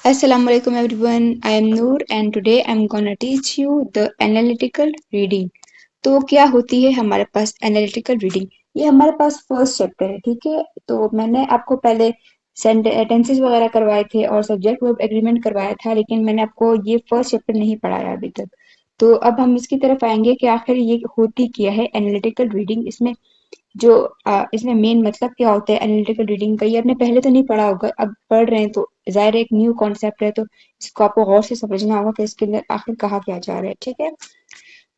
Assalamu alaikum everyone. I am Noor and today I'm gonna teach you the analytical reading. तो क्या होती है हमारे पास एनालिटिकल रीडिंग? ये हमारे पास फर्स्ट चैप्टर है, ठीक है? तो मैंने आपको पहले सेंटेंसेस वगैरह करवाए थे और सब्जेक्ट वर्ब एग्रीमेंट करवाया था, लेकिन मैंने आपको ये फर्स्ट चैप्टर नहीं पढ़ाया अभी तक। तो अब हम इसकी तरफ आएंगे कि आखिर ये होती क्या है एनालिटिकल रीडिंग। जो इसमें मेन मतलब क्या होता है एनालिटिकल रीडिंग का, ये आपने पहले तो नहीं पढ़ा होगा, अब पढ़ रहे हैं तो ज़ाहिर है एक न्यू कॉन्सेप्ट है, तो इसको आपको गौर से समझना होगा कि इसके अंदर आखिर कहा क्या जा रहा है, ठीक है?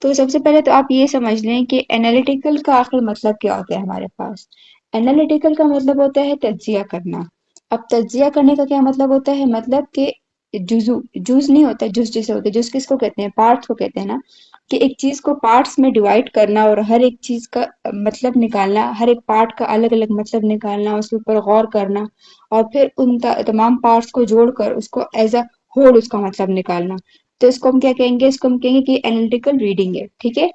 तो सबसे पहले तो आप ये समझ लें कि एनालिटिकल का आखिर मतलब क्या होता है हमारे पास। एनालिटिकल का मतलब होता है तज्जिया करना। अब तज्जिया करने का क्या मतलब होता है, मतलब कि जुजू जूस नहीं होता, जूस जैसे होते हैं, जूस किसको कहते हैं, पार्ट्स को कहते हैं ना, कि एक चीज को पार्ट्स में डिवाइड करना और हर एक चीज का मतलब निकालना, हर एक पार्ट का अलग अलग मतलब निकालना, उसके ऊपर गौर करना और फिर उन तमाम पार्ट्स को जोड़कर उसको एज अ होल उसका मतलब निकालना। तो इसको हम क्या कहेंगे, इसको हम कहेंगे कि एनालिटिकल रीडिंग है, ठीक है?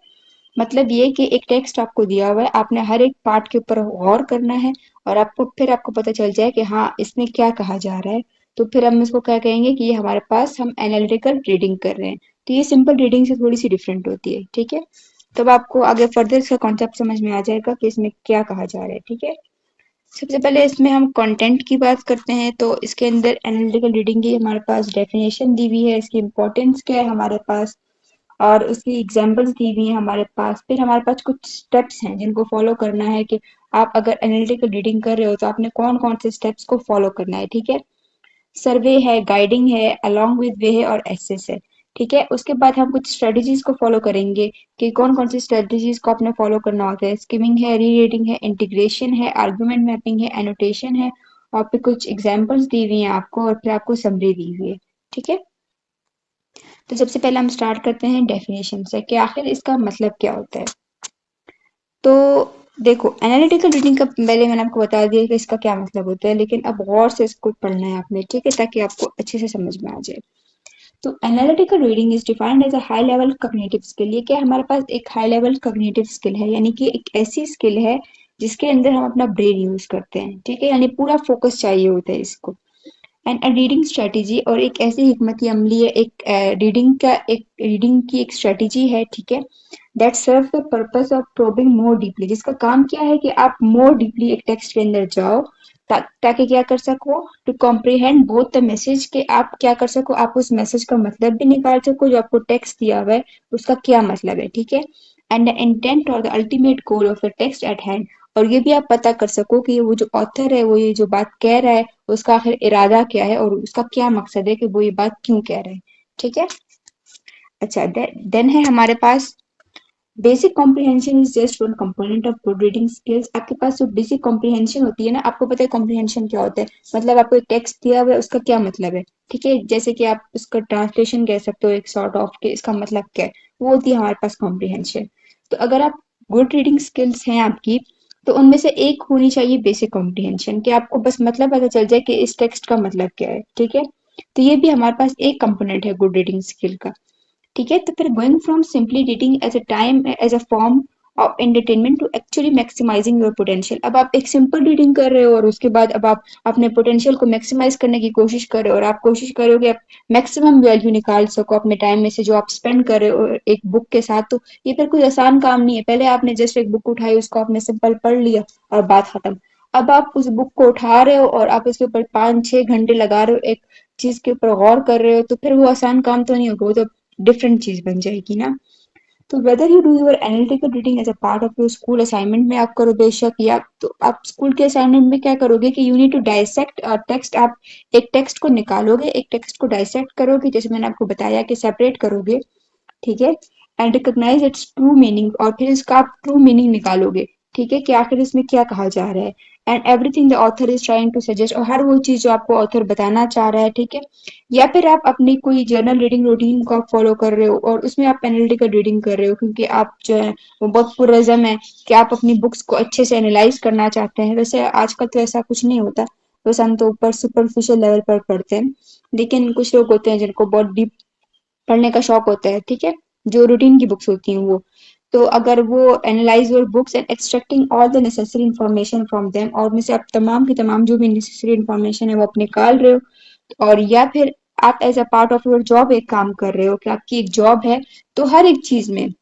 मतलब ये कि एक टेक्स्ट आपको दिया हुआ है, आपने हर एक पार्ट के ऊपर गौर करना है और आपको पता चल जाए कि हाँ इसमें क्या कहा जा रहा है। तो फिर हम इसको क्या कहेंगे कि ये हमारे पास हम एनालिटिकल रीडिंग कर रहे हैं। तो ये सिंपल रीडिंग से थोड़ी सी डिफरेंट होती है, ठीक है? तब आपको आगे फर्दर इसका कॉन्सेप्ट समझ में आ जाएगा कि इसमें क्या कहा जा रहा है, ठीक है? सबसे पहले इसमें हम कंटेंट की बात करते हैं, तो इसके अंदर एनालिटिकल रीडिंग की हमारे पास डेफिनेशन दी हुई है, इसकी इंपॉर्टेंस क्या है हमारे पास, और उसकी एग्जांपल्स दी हुई हैं हमारे पास। फिर हमारे पास कुछ स्टेप्स हैं जिनको फॉलो करना है कि आप अगर एनालिटिकल रीडिंग कर रहे हो तो आपने कौन कौन से स्टेप्स को फॉलो करना है, ठीक है? सर्वे है, गाइडिंग है, अलोंग विद वे है और एसेस है, ठीक है? उसके बाद हम कुछ स्ट्रेटजीज को फॉलो करेंगे कि कौन कौन सी स्ट्रेटजीज को आपने फॉलो करना होता है। स्किमिंग है, रीरीडिंग है, इंटीग्रेशन है, आर्गुमेंट मैपिंग है, एनोटेशन है, और फिर कुछ एग्जांपल्स दी हुई हैं आपको और फिर आपको समरी दी हुई है, ठीक है? तो सबसे पहले हम स्टार्ट करते हैं डेफिनेशन से कि आखिर इसका मतलब क्या होता है। तो देखो, एनालिटिकल रीडिंग का पहले मैंने आपको बता दिया कि इसका क्या मतलब होता है, लेकिन अब गौर से इसको पढ़ना है आपने, ठीक है? ताकि आपको अच्छे से समझ में आ जाए। तो analytical reading is defined as a high level cognitive skill. ये क्या, हमारे पास एक हाई लेवल कॉग्निटिव स्किल है, यानी कि एक ऐसी स्किल है जिसके अंदर हम अपना ब्रेन यूज करते हैं, ठीक है? यानी पूरा फोकस चाहिए होता है इसको। एंड अ रीडिंग स्ट्रेटेजी, और एक ऐसी हिकमत अमली है, एक रीडिंग की एक स्ट्रेटेजी है, ठीक है? That serve the purpose of probing more deeply, जिसका काम क्या है कि आप मोर डीपली एक टेक्स्ट के अंदर जाओ, ताकि क्या कर सको, to comprehend both the message, के आप क्या कर सको, आप उस मैसेज का मतलब भी निकाल सको, जो आपको टेक्स्ट दिया हुआ है उसका क्या मतलब है, ठीक है? एंड द इंटेंट और the ultimate goal of the text eight hand, और ये भी आप पता कर सको कि वो जो ऑथर है वो ये जो बात कह रहा है उसका आखिर इरादा क्या है और उसका क्या मकसद है कि वो ये बात क्यों कह रहा है, ठीक है? अच्छा, देन है हमारे पास basic comprehension is just one component of good reading skills. आपके पास जो बेसिक कॉम्प्रिहेंशन होती है ना, आपको पता है कॉम्प्रिहेंशन क्या होता है? मतलब आपको एक टेक्स्ट दिया हुआ है, उसका क्या मतलब है, ठीक है? जैसे कि आप उसका ट्रांसलेशन कह सकते हो एक सॉर्ट ऑफ के इसका मतलब क्या है, वो होती है हमारे पास कॉम्प्रिहेंशन। तो अगर आप गुड रीडिंग स्किल्स हैं आपकी, तो उनमें से एक होनी चाहिए बेसिक कॉम्प्रिहेंशन, कि आपको बस मतलब पता चल जाए कि इस टेक्स्ट का मतलब क्या है, ठीक है? तो ये भी हमारे पास एक कंपोनेंट है गुड रीडिंग स्किल का, ठीक है? तो फिर going from simply reading as a time as a form of entertainment to actually maximising your potential. अब आप एक सिंपल रीडिंग कर रहे हो और उसके बाद अब आप अपने पोटेंशियल को मैक्सिमाइज करने की कोशिश कर रहे हो, और आप कोशिश कर रहे हो कि आप मैक्सिमम वैल्यू निकाल सको अपने टाइम में से जो आप स्पेंड कर रहे हो एक बुक के साथ। तो ये फिर कोई आसान काम नहीं है। पहले आपने जस्ट एक बुक उठाई, उसको आपने सिंपल पढ़ लिया और बात खत्म। अब आप उस बुक को उठा रहे हो और आप उसके ऊपर 5-6 घंटे लगा रहे हो, एक चीज के ऊपर गौर कर रहे हो, तो फिर वो आसान काम तो नहीं होगा, वो तो डिफरेंट चीज बन जाएगी ना। तो whether you do your analytical reading as a part of your school assignment में आप करो बेशक, या तो आप स्कूल के असाइनमेंट में क्या करोगे कि you need to dissect text. आप एक टेक्स्ट को निकालोगे, एक टेक्स्ट को डाइसेक्ट करोगे, जैसे मैंने आपको बताया कि सेपरेट करोगे, ठीक है? And recognise its true meaning, और फिर इसका आप ट्रू मीनिंग निकालोगे, ठीक है? कि आखिर इसमें क्या कहा जा रहा है। And everything the author is trying to suggest, और हर वो चीज जो आपको ऑथर बताना चाह रहा है, ठीक है? या फिर आप अपनी कोई जर्नल रीडिंग रूटीन को आप फॉलो कर रहे हो और उसमें आप एनालिटिकल रीडिंग कर रहे हो, क्योंकि आप जो है वो बहुत पुरज़म है कि आप अपनी बुक्स को अच्छे से एनालाइज करना चाहते हैं। वैसे आजकल तो ऐसा कुछ नहीं होता, बस हम तो ऊपर सुपरफिशियल लेवल पर पढ़ते हैं, लेकिन कुछ लोग होते हैं जिनको बहुत डीप पढ़ने का शौक होता है, ठीक है? जो रूटीन की बुक्स होती हैं वो। तो अगर वो analyse your books and extracting all the necessary information from them, और में से आप तमाम की तमाम जो भी नेसेसरी इन्फॉर्मेशन है वो आप निकाल रहे हो, और या फिर आप as a part of your job एक काम कर रहे हो कि आपकी एक जॉब है, तो हर एक चीज में,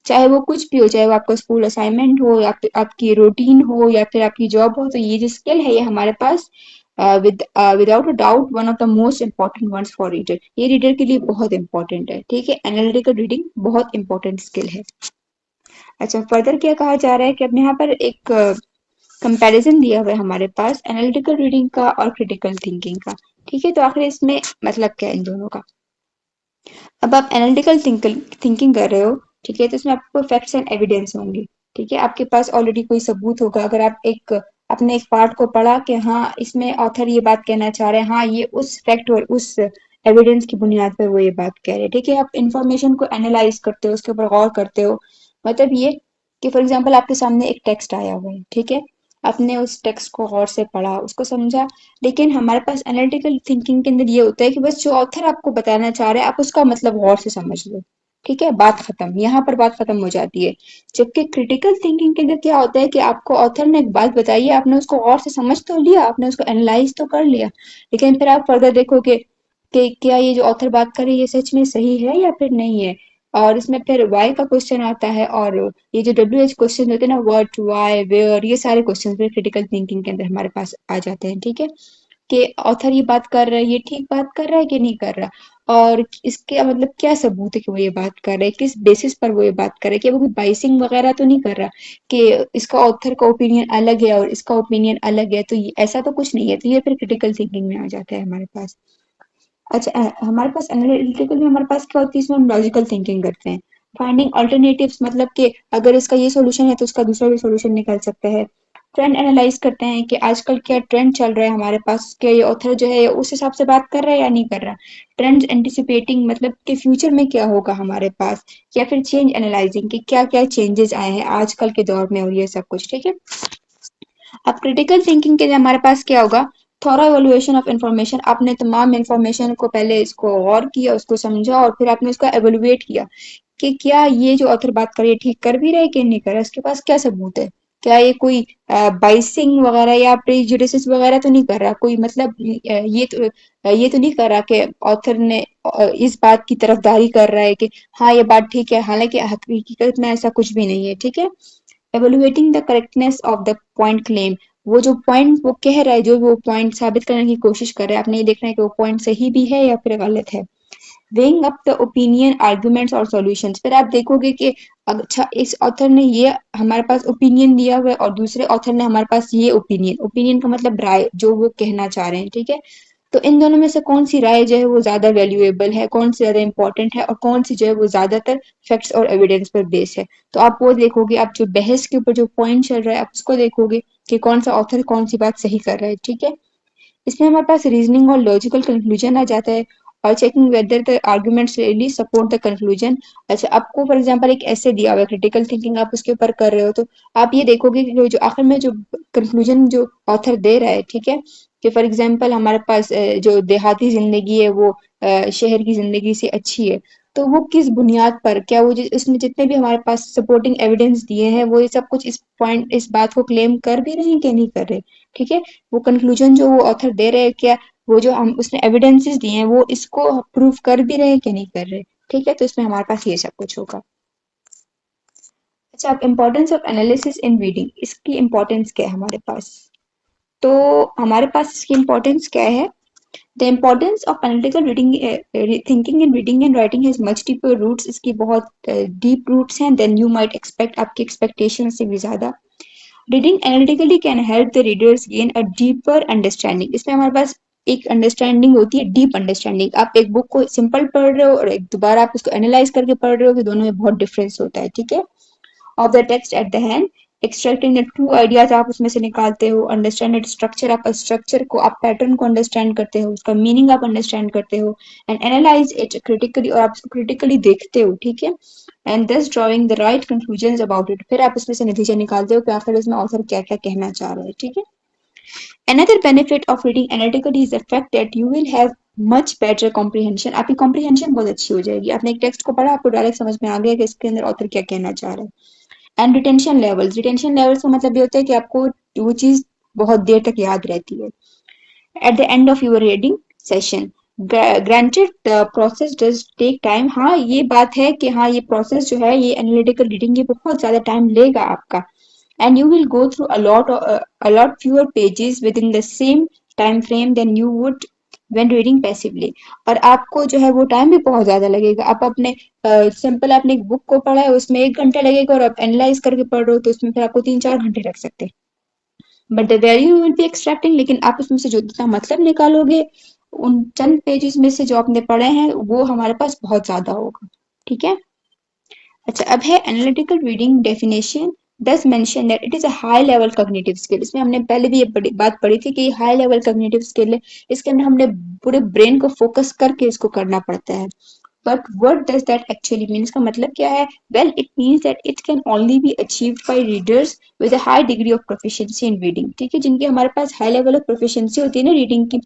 चाहे वो कुछ भी हो, चाहे वो आपका स्कूल असाइनमेंट हो या फिर आपकी रूटीन हो या फिर आपकी जॉब हो, तो ये जो स्किल है ये हमारे पास without a doubt one of the most important ones for reader. ये रीडर के लिए बहुत इंपॉर्टेंट है, ठीक है। एनालिटिकल रीडिंग बहुत इंपॉर्टेंट स्किल है। अच्छा, फर्दर क्या कहा जा रहा है कि अपने यहाँ पर एक कंपैरिजन दिया हुआ है हमारे पास एनालिटिकल रीडिंग का और क्रिटिकल थिंकिंग का। ठीक है, तो आखिर इसमें मतलब क्या है इन दोनों का। अब आप एनालिटिकल थिंकिंग कर रहे हो, ठीक है, तो इसमें आपको फैक्ट्स एंड एविडेंस होंगे। ठीक है, आपके पास ऑलरेडी कोई सबूत होगा। अगर आप एक अपने एक पार्ट को पढ़ा कि हाँ इसमें ऑथर ये बात कहना चाह रहे हैं, हाँ ये उस फैक्ट और उस एविडेंस की बुनियाद पर वो ये बात कह रहे हैं। ठीक है, आप इंफॉर्मेशन को एनालाइज करते हो, उसके ऊपर गौर करते हो। मतलब ये कि फॉर एग्जाम्पल आपके सामने एक टेक्स्ट आया हुआ है, ठीक है, आपने उस टेक्स्ट को गौर से पढ़ा, उसको समझा। लेकिन हमारे पास एनालिटिकल थिंकिंग के अंदर ये होता है कि बस जो ऑथर आपको बताना चाह रहा है आप उसका मतलब गौर से समझ लो। ठीक है, बात खत्म, यहाँ पर बात खत्म हो जाती है। जबकि क्रिटिकल थिंकिंग के अंदर क्या होता है कि आपको ऑथर ने एक बात बताई है, आपने उसको गौर से समझ तो लिया, आपने उसको एनालाइज तो कर लिया, लेकिन फिर आप फर्दर देखोगे कि क्या ये जो ऑथर बात कर रही है ये सच में सही है या फिर नहीं है। और इसमें फिर वाई का क्वेश्चन आता है, और ये जो WH क्वेश्चन होते हैं ना, व्हाट, वाई, वेयर, ये सारे क्वेश्चन फिर क्रिटिकल थिंकिंग के अंदर हमारे पास आ जाते हैं। ठीक है, कि ऑथर ये बात कर रहा है, ये ठीक बात कर रहा है कि नहीं कर रहा, और इसके मतलब क्या सबूत है कि वो ये बात कर रहा है, किस बेसिस पर वो ये बात कर रहा है, कि वो कोई बाइसिंग वगैरह तो नहीं कर रहा कि इसका ऑथर का ओपिनियन अलग है और इसका ओपिनियन अलग है, तो ये ऐसा तो कुछ नहीं है। तो ये फिर क्रिटिकल थिंकिंग में आ जाता है हमारे पास। अच्छा, हमारे पास एनालिटिकल में हमारे पास क्या होती है, इसमें हम लॉजिकल थिंकिंग करते हैं। फाइंडिंग अल्टरनेटिव्स, मतलब कि अगर इसका ये सॉल्यूशन है तो उसका दूसरा भी सॉल्यूशन निकल सकता है। ट्रेंड एनालाइज करते हैं कि आजकल क्या ट्रेंड चल रहा है हमारे पास, क्या ये ऑथर जो है उस हिसाब से बात कर रहा है या नहीं कर रहा। ट्रेंड्स एंटिसिपेटिंग, मतलब कि फ्यूचर में क्या होगा हमारे पास। या फिर चेंज एनालाइजिंग कि क्या क्या चेंजेस आए हैं आजकल के दौर में, और ये सब कुछ। ठीक है, अब क्रिटिकल थिंकिंग के लिए हमारे पास क्या होगा, थॉरो एवोल्यूशन ऑफ इंफॉर्मेशन। आपने तमाम इंफॉर्मेशन को पहले इसको गौर किया, उसको समझा, और फिर आपने उसका एवेलुएट किया कि क्या ये जो ऑथर बात कर रही है ठीक कर भी रहे कि नहीं कर रहा, इसके पास क्या सबूत है, क्या ये कोई बाइसिंग वगैरह या प्रेजुडिस वगैरह तो नहीं कर रहा, कोई मतलब ये तो नहीं कर रहा कि ऑथर ने इस बात की तरफदारी कर रहा है कि हाँ ये बात ठीक है, हालांकि हकीकत में ऐसा कुछ भी नहीं है। ठीक है, evaluating the correctness of the point claim, वो जो पॉइंट वो कह रहा है, जो वो पॉइंट साबित करने की कोशिश कर रहा है, आपने ये देखना है कि वो पॉइंट सही भी है या फिर गलत है। weighing up the opinion arguments और solutions, फिर आप देखोगे कि अच्छा इस ऑथर ने ये हमारे पास ओपिनियन दिया हुआ है और दूसरे ऑथर ने हमारे पास ये ओपिनियन, ओपिनियन का मतलब राय, जो वो कहना चाह रहे हैं। ठीक है, तो इन दोनों में से कौन सी राय जो है वो ज्यादा वैल्यूएबल है, कौन सी ज्यादा इंपॉर्टेंट है, और कौन सी जो है वो ज्यादातर फैक्ट्स और एविडेंस पर बेस्ड है। तो आप वो देखोगे, आप जो बहस के ऊपर जो पॉइंट चल रहा है आप उसको देखोगे कि कौन सा ऑथर कौन सी बात सही कर रहा है। ठीक है, इसमें हमारे पास रीजनिंग और लॉजिकल कंक्लूजन आ जाता है, और checking whether the arguments really support the conclusion. अच्छा, आपको फॉर एग्जांपल एक ऐसे दिया हुआ है क्रिटिकल थिंकिंग, आप उसके ऊपर कर रहे हो, तो आप ये देखोगे कि जो आखिर में जो कंक्लूजन जो ऑथर दे रहा है, ठीक है, कि फॉर एग्जांपल हमारे पास जो देहाती जिंदगी है वो शहर की जिंदगी से अच्छी है, तो वो किस बुनियाद पर, क्या वो इसमें जितने भी हमारे पास सपोर्टिंग एविडेंस दिए हैं वो ये सब कुछ इस पॉइंट इस बात को क्लेम कर भी रहे हैं कि नहीं कर रहे। ठीक है, वो कंक्लूजन जो वो ऑथर दे रहे हैं, क्या वो जो हम उसने एविडेंसेस दिए हैं वो इसको प्रूव कर भी रहे हैं कि नहीं कर रहे। ठीक है, तो इसमें हमारे पास ये सब कुछ होगा। अच्छा, अब importance of analysis in reading, इसकी इम्पोर्टेंस क्या है हमारे पास। तो हमारे पास इसकी इम्पोर्टेंस क्या है। The importance of analytical reading thinking in reading and writing has much deeper roots, इसकी बहुत डीप रूट्स हैं देन यू माइट एक्सपेक्ट, आपकी एक्सपेक्टेशन से भी ज्यादा। Reading analytically can help the readers gain a deeper understanding, इसमें हमारे पास एक अंडरस्टैंडिंग होती है, डीप अंडरस्टैंडिंग। आप एक बुक को सिंपल पढ़ रहे हो और एक दोबारा आप उसको एनालाइज करके पढ़ रहे हो, तो दोनों में बहुत डिफरेंस होता है। ठीक है, of the text at the hand, extracting the true ideas आप उसमें से निकालते हो, अंडरस्टैंड इट स्ट्रक्चर, आप स्ट्रक्चर को, आप पैटर्न को अंडरस्टैंड करते हो, उसका मीनिंग आप अंडरस्टैंड करते हो, एंड एनालाइज इट क्रिटिकली, और आप उसको क्रिटिकली देखते हो। ठीक है, एंड दस drawing the right conclusion about it, फिर आप उसमें से नतीजा निकालते हो कि आखिर उसमें ऑथर क्या क्या कहना चाह रहा है। ठीक है, another benefit of reading analytically is the fact that you will have much better comprehension, आपकी कॉम्प्रिहेंशन बहुत अच्छी हो जाएगी। आपने एक टेक्स्ट को पढ़ा, आपको डायरेक्ट समझ में आ गया कि इसके अंदर ऑथर क्या कहना चाह रहा है। एंड रिटेंशन लेवल्स का मतलब ये होता है कि आपको वो चीज बहुत देर तक याद रहती है। At the end of your reading session, granted the process does take time, हाँ ये बात है कि हाँ ये प्रोसेस जो है ये एनालिटिकल रीडिंग ये बहुत ज्यादा टाइम लेगा आपका, and you will go through a lot fewer pages within the same time frame than you would when reading passively। और आपको जो है वो टाइम भी बहुत ज्यादा लगेगा। आप अपने सिंपल आपने एक बुक को पढ़ा है उसमें 1 घंटा लगेगा, और आप एनालाइज करके पढ़ रहे हो तो उसमें फिर आपको 3-4 घंटे लग सकते हैं। But the value will be extracting, लेकिन आप उसमें से जो जितना मतलब निकालोगे उन चंद पेजेस में से जो आपने पढ़े हैं वो हमारे पास बहुत ज्यादा होगा। ठीक है। अच्छा, अब है एनालिटिकल रीडिंग डेफिनेशन। दस mention that it is a high level cognitive skill. इसमें हमने पहले भी ये बात पढ़ी थी कि हाई लेवल कॉग्निटिव स्किल है, इसके अंदर हमने पूरे ब्रेन को फोकस करके इसको करना पड़ता है। But what does that actually mean, इसका मतलब क्या है? Well it means that it can only be achieved by readers with a high degree of proficiency in reading. ठीक है, जिनके हमारे पास हाई लेवल ऑफ प्रोफिशिएंसी होती है ना रीडिंग की,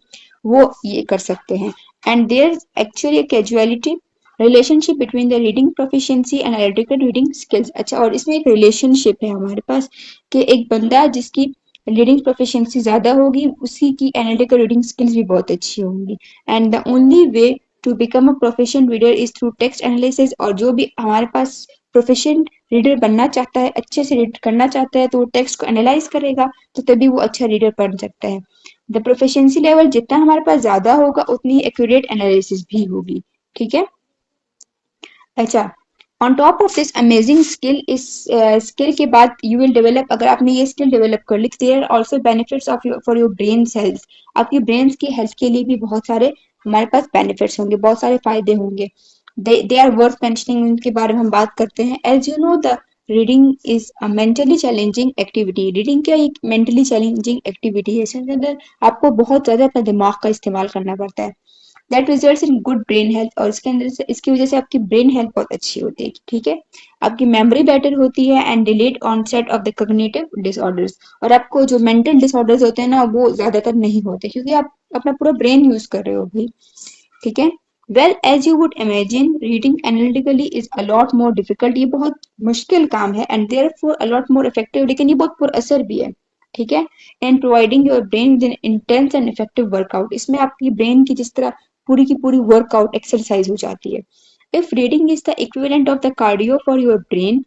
वो ये कर सकते हैं। And there actually causality relationship between the reading proficiency and analytical reading skills. अच्छा, और इसमें एक रिलेशनशिप है हमारे पास कि एक बंदा जिसकी रीडिंग प्रोफिशिएंसी ज्यादा होगी उसी की एनालिटिकल रीडिंग स्किल्स भी बहुत अच्छी होंगी। And the only way to become a proficient reader is through text analysis. और जो भी हमारे पास प्रोफिशिएंट रीडर बनना चाहता है, अच्छे से रीड करना चाहता है, तो वो टेक्स्ट को एनालाइज करेगा तो तभी वो अच्छा रीडर बन सकता है। द प्रोफिशिएंसी लेवल जितना हमारे पास ज्यादा होगा उतनी एक्यूरेट एनालिसिस भी होगी। ठीक है। अच्छा, on top of this amazing skill, इस स्किल के बाद यू विल डेवलप, अगर आपने ये स्किल डेवलप कर ली, there are also benefits of for your brain health. आपकी ब्रेन की हेल्थ के लिए भी बहुत सारे हमारे पास बेनिफिट्स होंगे, बहुत सारे फायदे होंगे। दे आर वर्थ मेंशनिंग, उनके बारे में हम बात करते हैं। As you know the reading is a mentally challenging activity. Reading क्या एक मेंटली चैलेंजिंग एक्टिविटी है, इसके अंदर आपको बहुत ज्यादा अपने दिमाग का इस्तेमाल करना पड़ता है। That results in good brain health, और इसके अंदर से इसकी वजह से आपकी ब्रेन हेल्थ बहुत अच्छी होती है। ठीक है, आपकी मेमोरी बेटर होती है and delayed onset of the cognitive disorders. और आपको जो मेंटल डिसऑर्डर्स होते हैं ना वो ज्यादातर नहीं होते क्योंकि आप अपना पूरा ब्रेन यूज कर रहे हो भाई। ठीक है। Well as you would imagine reading analytically is a lot more difficult, ये बहुत मुश्किल काम है and therefore a lot more effective, लेकिन ये बहुत पुरअसर भी है। ठीक है। And providing your brain with intense and effective workout, इसमें आपकी ब्रेन की जिस तरह पूरी की पूरी वर्कआउट एक्सरसाइज हो जाती है। If reading is the equivalent of the cardio for your brain,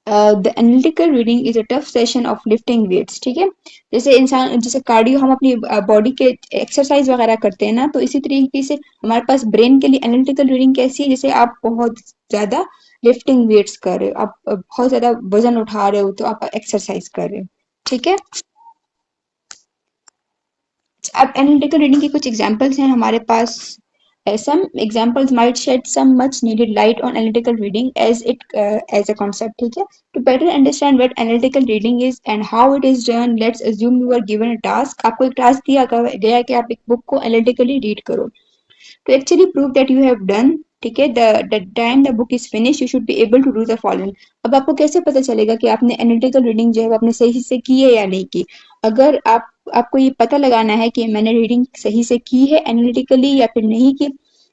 the analytical reading is a tough session of lifting weights. ठीक है, जैसे इंसान जैसे कार्डियो हम अपनी बॉडी के एक्सरसाइज वगैरह करते हैं ना, तो इसी तरीके से हमारे पास ब्रेन के लिए एनालिटिकल रीडिंग कैसी है, जैसे आप बहुत ज्यादा लिफ्टिंग वेट्स कर रहे हो, आप बहुत ज्यादा वजन उठा रहे हो तो आप एक्सरसाइज कर रहे हो। ठीक है। अब एनालिटिकल रीडिंग के कुछ एग्जांपल्स हैं हमारे पास। some examples might shed some much needed light on analytical reading as a concept। ठीक है, to better understand what analytical reading is and how it is done, let's assume you are given a task। आपको एक task दिया गया है कि आप एक बुक को एनालिटिकली रीड करो to actually prove that you have done। ठीक है, the time the book is finished you should be able to do the following। अब आपको कैसे पता चलेगा कि आपने एनालिटिकल रीडिंग जो है वो आपने सही से की है या नहीं की? अगर आपको ये पता लगाना है कि मैंने रीडिंग सही से की है एनालिटिकली या फिर नहीं की,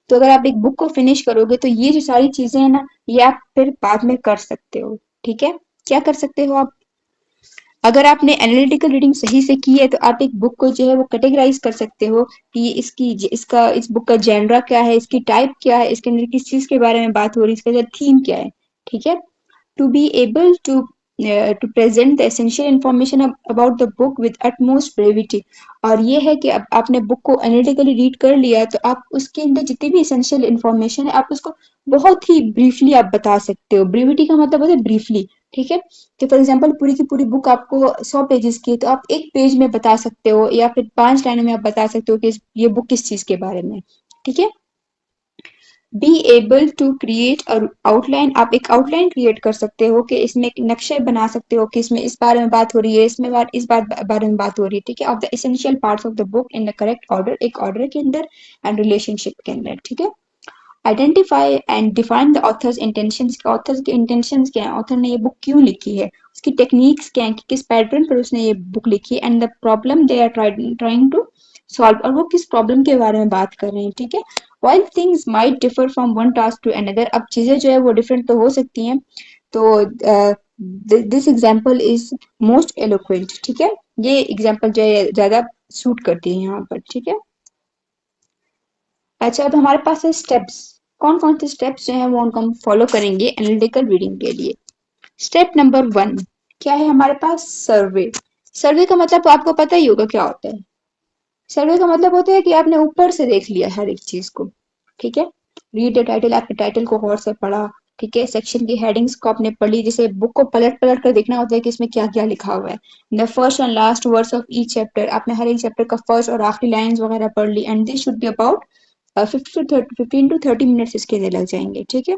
तो अगर आप एक बुक को फिनिश करोगे तो ये जो सारी चीजें हैं ना ये आप फिर बाद में कर सकते हो। ठीक है, क्या कर सकते हो आप? अगर आपने एनालिटिकल रीडिंग सही से की है तो आप एक बुक को जो है वो कैटेगराइज कर सकते हो कि इस बुक का जेनरा क्या है, इसकी टाइप क्या है, इसके अंदर किस चीज के बारे में बात हो रही है, इसका थीम क्या है। ठीक है, to be able to present the essential information about the book with utmost brevity। और ये है कि अब आपने बुक को एनालिटिकली रीड कर लिया तो आप उसके अंदर जितनी भी एसेंशियल इंफॉर्मेशन है आप उसको बहुत ही ब्रीफली आप बता सकते हो। ब्रीविटी का मतलब होता है ब्रीफली। ठीक है, कि फॉर एग्जाम्पल पूरी की पूरी बुक आपको 100 पेजेस की है तो आप एक पेज में बता सकते हो या फिर 5 लाइनों में आप बता सकते हो कि ये बुक किस चीज के बारे में। ठीक है, be able to create outline, आप एक आउटलाइन क्रिएट कर सकते हो कि इसमें एक नक्शे बना सकते हो कि इसमें इस बारे में बात हो रही है, इसमें इस बात बारे में बात हो रही है। ठीक है, of the essential parts of the book in the correct order, एक ऑर्डर के अंदर एंड रिलेशनशिप के अंदर। ठीक है, identify and define the author's intentions, authors के इंटेंशंस क्या है, ऑथर ने ये बुक क्यों लिखी है, उसकी टेक्निक्स क्या है कि किस पैटर्न पर उसने ये बुक लिखी है, and the problem they are trying to solve, और वो किस प्रॉब्लम के बारे में बात कर रहे हैं। ठीक है, while things might differ from one task to another, अब चीजें जो है वो डिफरेंट तो हो सकती हैं, तो this example is most eloquent. ठीक है, ये एग्जाम्पल जो है ज्यादा सूट करती है यहाँ पर। ठीक है, अच्छा, अब हमारे पास है स्टेप्स। कौन कौन से स्टेप्स जो है वो हम फॉलो करेंगे एनालिटिकल रीडिंग के लिए। स्टेप नंबर 1 क्या है हमारे पास? सर्वे। सर्वे का मतलब तो आपको पता ही होगा क्या होता है। सर्वे का मतलब होता है कि आपने ऊपर से देख लिया हर एक चीज को, ठीक है। रीड द टाइटल, आपने टाइटल को गौर से पढ़ा, ठीक है। सेक्शन की हेडिंग्स को आपने पढ़ ली, जैसे बुक को पलट पलट कर देखना होता है कि इसमें क्या क्या लिखा हुआ है। The first and last words of each chapter, आपने हर एक चैप्टर का फर्स्ट और आखिरी लाइंस वगैरह पढ़ ली। And this should be about 15 to 30 minutes इसके लिए लग जाएंगे, ठीक है।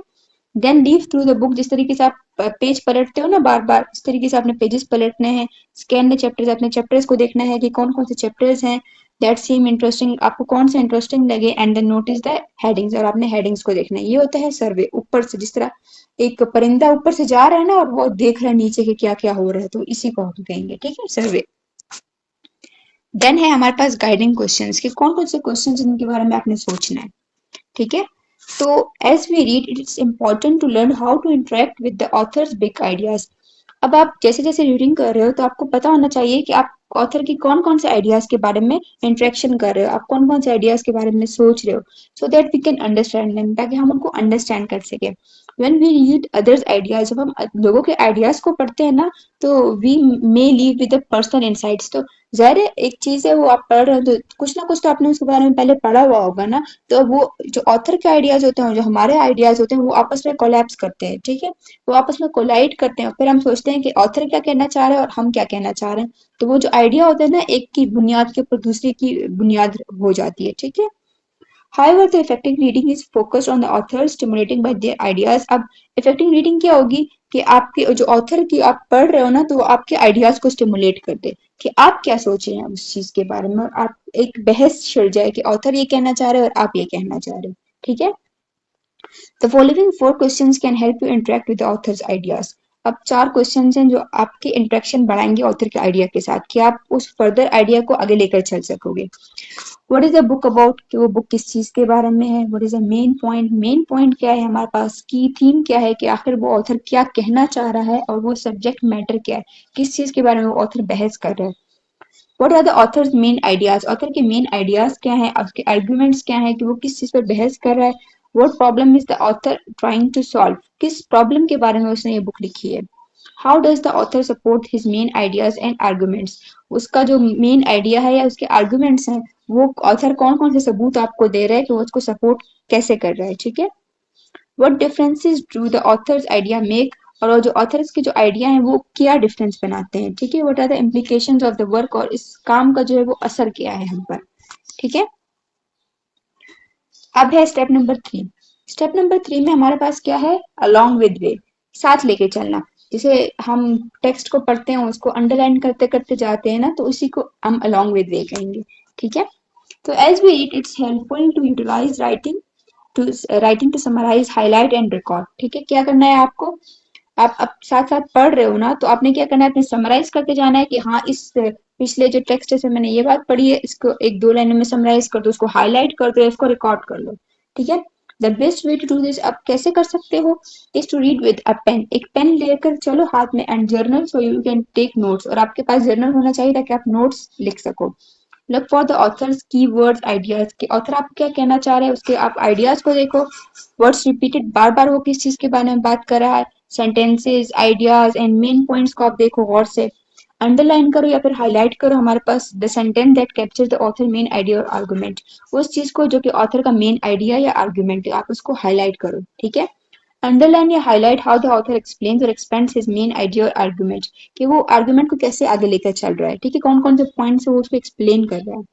Then leaf through the book, जिस तरीके से आप पेज पलटते हो ना बार बार, इस तरीके से आपने पेजेस पलटने हैं। स्कैन द चैप्टर्स, अपने चैप्टर्स को देखना है कि कौन कौन से चैप्टर्स हैं दैट सीम इंटरेस्टिंग, आपको कौन सा इंटरेस्टिंग लगे। And then notice the headings, और आपने हेडिंग्स को देखना है। ये होता है सर्वे, ऊपर से, जिस तरह एक परिंदा ऊपर से जा रहा है ना और वो देख रहा है नीचे के क्या क्या हो रहा है, तो इसी को हम कहेंगे, ठीक है, सर्वे। देन है हमारे पास गाइडिंग क्वेश्चंस, कि कौन कौन से क्वेश्चन जिनके बारे में आपने सोचना है, ठीक है। तो as we read it is important to learn how to interact with the author's big ideas. अब आप जैसे जैसे रीडिंग कर रहे हो तो आपको पता होना चाहिए कि आप ऑथर की कौन कौन से आइडियाज के बारे में इंटरेक्शन कर रहे हो, आप कौन कौन से आइडियाज के बारे में सोच रहे हो, so that we can understand them, ताकि हम उनको अंडरस्टैंड कर सके। When we read others ideas, जब हम लोगों के आइडियाज को पढ़ते हैं ना, तो we may leave with the personal insights. तो ज़ाहिर है एक चीज है वो आप पढ़ रहे हो तो कुछ ना कुछ तो आपने उसके बारे में पहले पढ़ा हुआ होगा ना। तो वो जो ऑथर के आइडियाज होते हैं, जो हमारे आइडियाज होते हैं, वो आपस में कोलैप्स करते हैं, ठीक है। वो आपस में कोलाइड करते हैं, फिर हम सोचते हैं कि ऑथर क्या कहना चाह रहे हैं और हम क्या कहना चाह रहे हैं। तो वो जो आइडिया होता है ना, एक की बुनियाद के ऊपर दूसरे की बुनियाद हो जाती है, ठीक है। However, the effective reading is focused on the author, stimulating by their ideas. अब इफेक्टिव रीडिंग क्या होगी कि आपके जो ऑथर की आप पढ़ रहे हो ना, तो वो आपके आइडियाज को स्टिमुलेट कर दे कि आप क्या सोच रहे हैं उस चीज के बारे में, और आप एक बहस छिड़ जाए कि ऑथर ये कहना चाह रहे हैं और आप ये कहना चाह रहे हो, ठीक है। The following four questions can help you interact with the author's ideas. अब चार क्वेश्चंस हैं जो आपके इंटरेक्शन बढ़ाएंगे ऑथर के आइडिया के साथ, कि आप उस फर्दर आइडिया को आगे लेकर चल सकोगे। What is the book about, कि वो बुक किस चीज के बारे में है। What is the main point, main point क्या है हमारे पास, की थीम क्या है, कि आखिर वो ऑथर क्या कहना चाह रहा है, और वो सब्जेक्ट मैटर क्या है, किस चीज के बारे में वो ऑथर बहस कर रहा है। What are the author's main ideas, author के मेन आइडियाज क्या है, उसके आर्ग्यूमेंट्स क्या है, कि वो किस चीज पर बहस कर रहा है। What problem is the author trying to solve, किस प्रॉब्लम के बारे में उसने ये बुक लिखी है। How does the author support his main ideas and arguments, उसका जो मेन आइडिया है या उसके आर्ग्यूमेंट्स हैं, वो ऑथर कौन कौन से सबूत आपको दे रहा है कि वो उसको सपोर्ट कैसे कर रहा है, ठीक है। What differences do the author's idea make, और वो जो ऑथर्स के जो आइडिया हैं वो क्या डिफरेंस बनाते हैं, ठीक है। What are the implications of the work, और इस काम का जो है वो असर क्या है हम पर, ठीक है। अब है स्टेप नंबर 3। स्टेप नंबर 3 में हमारे पास क्या है, अलोंग विद वे, साथ लेके चलना। जैसे हम टेक्स्ट को पढ़ते हैं उसको अंडरलाइन करते करते जाते हैं ना, तो उसी को हम अलोंग विद वे कहेंगे, ठीक है। तो as we read it's helpful to utilise writing to summarise, highlight and record, ठीक है। क्या करना है आपको, आप साथ साथ पढ़ रहे हो ना, तो आपने क्या करना है, आपने समराइज करते जाना है कि हाँ इस पिछले जो टेक्स्ट है मैंने ये बात पढ़ी है, इसको एक दो लाइनों में समराइज कर दो, उसको हाईलाइट कर दो, इसको रिकॉर्ड कर लो, ठीक है। The best way to do this, आप कैसे कर सकते हो, is to read with a pen, एक पेन लेकर चलो हाथ में, and journal so you can take notes, और आपके पास जर्नल होना चाहिए ताकि आप नोट्स लिख सको। लुक फॉर द ऑथर्स की वर्ड्स आइडियाज, के ऑथर आप क्या कहना चाह रहे हैं उसके आप आइडियाज को देखो। वर्ड्स रिपीटेड, बार बार वो किस चीज के बारे में बात कर रहा है, sentences, ideas and main points को आप देखो गौर से। अंडरलाइन करो या फिर हाईलाइट करो हमारे पास the sentence that capture the author main idea और आर्गुमेंट, उस चीज को जो कि ऑथर का मेन आइडिया या आर्गुमेंट है, आप उसको हाईलाइट करो, ठीक है। अंडरलाइन या highlight how the author explains और एक्सपेंड्स हिज मेन आइडिया और आर्गुमेंट, कि वो आर्गुमेंट को कैसे आगे लेकर चल रहा है, ठीक है, कौन कौन से पॉइंट्स वो उसको एक्सप्लेन कर रहा है।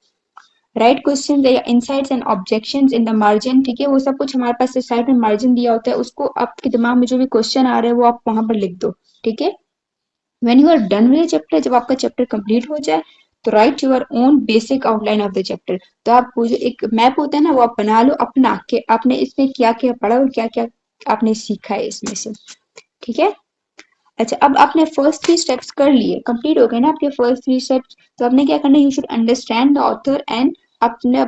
राइट क्वेश्चन या insights and objections in the margin, ठीक है, वो सब कुछ हमारे पास साइड में मार्जिन दिया होता है, उसको आपके दिमाग में जो भी क्वेश्चन आ रहे हैं वो आप वहां पर लिख दो, ठीक है। When you are done with chapter, जब आपका चैप्टर कंप्लीट हो जाए, तो write your own basic outline of the chapter, तो आप वो जो एक मैप होता है ना वो आप बना लो अपना, कि आपने इसमें क्या क्या पढ़ा और क्या क्या आपने सीखा है इसमें से, ठीक है। अच्छा, अब आपने फर्स्ट 3 स्टेप्स कर लिए, कंप्लीट हो गए ना आपके फर्स्ट 3 स्टेप्स, तो आपने क्या करना है, you should understand the author, and अपने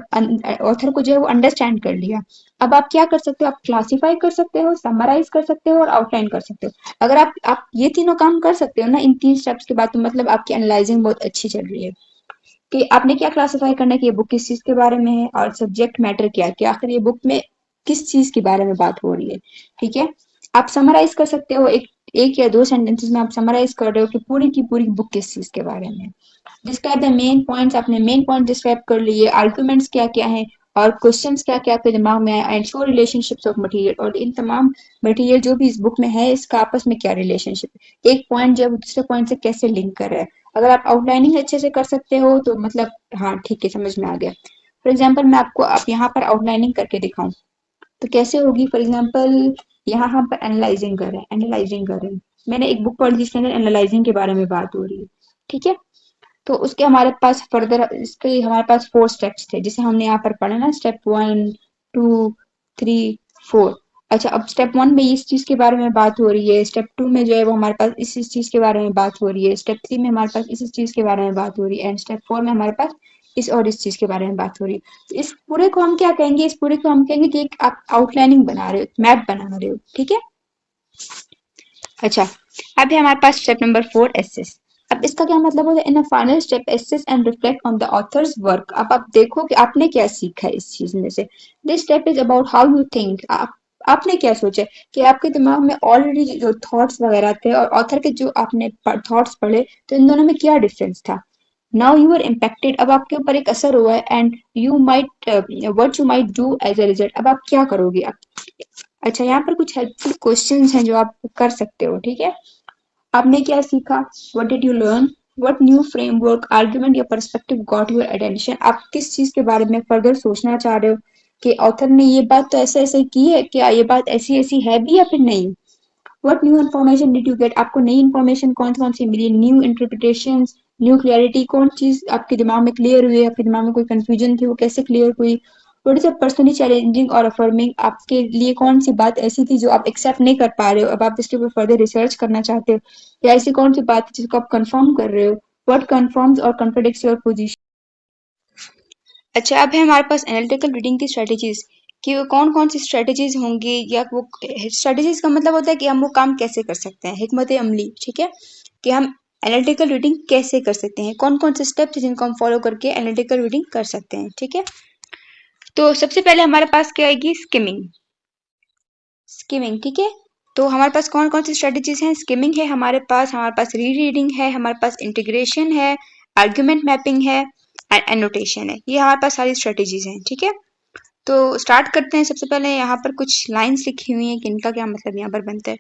ऑथर को जो है वो अंडरस्टैंड कर लिया। अब आप क्या कर सकते हो, आप क्लासिफाई कर सकते हो, समराइज कर सकते हो और आउटलाइन कर सकते हो। अगर आप ये तीनों काम कर सकते हो ना इन 3 स्टेप्स के बाद, तो मतलब आपकी एनालाइजिंग बहुत अच्छी चल रही है। कि आपने क्या क्लासिफाई करना है कि ये बुक किस चीज के बारे में है और सब्जेक्ट मैटर क्या है कि आखिर ये बुक में किस चीज के बारे में बात हो रही है। ठीक है, आप समराइज कर सकते हो, एक या दो सेंटेंसेस में आप समराइज कर रहे हो कि पूरी की पूरी बुक किस चीज के बारे में। डिस्क्राइब द मेन पॉइंट्स, आपने मेन पॉइंट डिस्क्राइब कर लिए, आर्गुमेंट्स क्या क्या हैं और क्वेश्चंस क्या क्या आपके दिमाग में आए, and show relationships of material, और इन तमाम मटेरियल जो भी इस बुक में है इसका आपस में क्या रिलेशनशिप है, एक पॉइंट जब दूसरे पॉइंट से कैसे लिंक कर रहा है। अगर आप आउटलाइनिंग अच्छे से कर सकते हो तो मतलब हाँ ठीक है, समझ में आ गया। फॉर एग्जाम्पल मैं आपको आप यहाँ पर आउटलाइनिंग करके दिखाऊं तो कैसे होगी। फॉर एग्जाम्पल यहाँ हम पर एनालाइजिंग कर रहे हैं, एनालाइजिंग कर रहे हैं, मैंने एक बुक पढ़ी जिसके अंदर एनालाइजिंग के बारे में बात हो रही है। ठीक है, तो उसके हमारे पास फर्दर इसके हमारे पास 4 स्टेप्स थे जिसे हमने यहाँ पर पढ़ा ना, स्टेप 1 2 3 4। अच्छा, अब स्टेप 1 में इस चीज के बारे में बात हो रही है, स्टेप 2 में जो है वो हमारे पास इस चीज के बारे में बात हो रही है, स्टेप 3 में हमारे पास इस चीज के बारे में बात हो रही है, एंड स्टेप 4 में हमारे पास इस और इस चीज के बारे में बात हो रही है। तो इस पूरे को हम क्या कहेंगे, इस पूरे को हम कहेंगे कि एक आप आउटलाइनिंग बना रहे हो, मैप बना रहे हो। ठीक है, अच्छा, अब है हमारे पास स्टेप नंबर 4, एसेस। अब इसका क्या मतलब होता है, in a final step assess and reflect on the author's work. अब आप देखो कि आपने क्या सीखा है इस चीज में से। This step is about how you think, आपने क्या सोचा कि आपके दिमाग में ऑलरेडी जो थॉट्स वगैरह थे और ऑथर के जो आपने थॉट्स पढ़े तो इन दोनों में क्या डिफरेंस था। नाउ यू आर इम्पैक्टेड, अब आपके ऊपर एक असर हुआ है, and you might what you might do as a result, अब आप क्या करोगे आप। अच्छा, यहाँ पर कुछ हेल्पफुल क्वेश्चंस हैं जो आप कर सकते हो। ठीक है, आपने क्या सीखा, what did you learn, what new framework argument या पर्सपेक्टिव गॉट योर अटेंशन, आप किस चीज के बारे में फर्दर सोचना चाह रहे हो कि ऑथर ने ये बात तो ऐसे ऐसे की है, क्या ये बात ऐसी ऐसी है भी या फिर नहीं। What new information did you get, आपको नई इन्फॉर्मेशन कौन सी मिली, न्यू इंटरप्रिटेशन, न्यू क्लियरिटी, कौन चीज आपके दिमाग में क्लियर हुई, आपके दिमाग में कोई कंफ्यूजन थी वो कैसे क्लियर हुई। व्हाट इज पर्सनली चैलेंजिंग और अफर्मिंग, आपके लिए कौन सी बात ऐसी थी जो आप एक्सेप्ट नहीं कर पा रहे हो, अब आप इसके ऊपर फर्दर रिसर्च करना चाहते हो, या ऐसी कौन सी बात है जिसको आप कंफर्म कर रहे हो। व्हाट कंफर्म्स और कंट्राडिक्ट्स योर पोजीशन। अच्छा, अब है हमारे पास एनालिटिकल रीडिंग की स्ट्रेटेजीज कि वो कौन कौन सी स्ट्रेटेजीज होंगी, या वो स्ट्रेटेजीज का मतलब होता है कि हम वो काम कैसे कर सकते हैं, हिकमत अमली। ठीक है, कि हम एनालिटिकल रीडिंग कैसे कर सकते हैं, कौन कौन से स्टेप्स जिनको हम फॉलो करके एनालिटिकल रीडिंग कर सकते हैं। ठीक है, तो सबसे पहले हमारे पास क्या आएगी, स्किमिंग। स्किमिंग, ठीक है, तो हमारे पास कौन कौन सी स्ट्रेटेजीज हैं, स्किमिंग है हमारे पास री रीडिंग है, हमारे पास इंटीग्रेशन है, आर्ग्यूमेंट मैपिंग है, एंड एनोटेशन है। ये हमारे पास सारी स्ट्रेटेजीज हैं। ठीक है, तो स्टार्ट करते हैं। सबसे पहले यहाँ पर कुछ लाइंस लिखी हुई हैं कि इनका क्या मतलब यहाँ पर बनता है।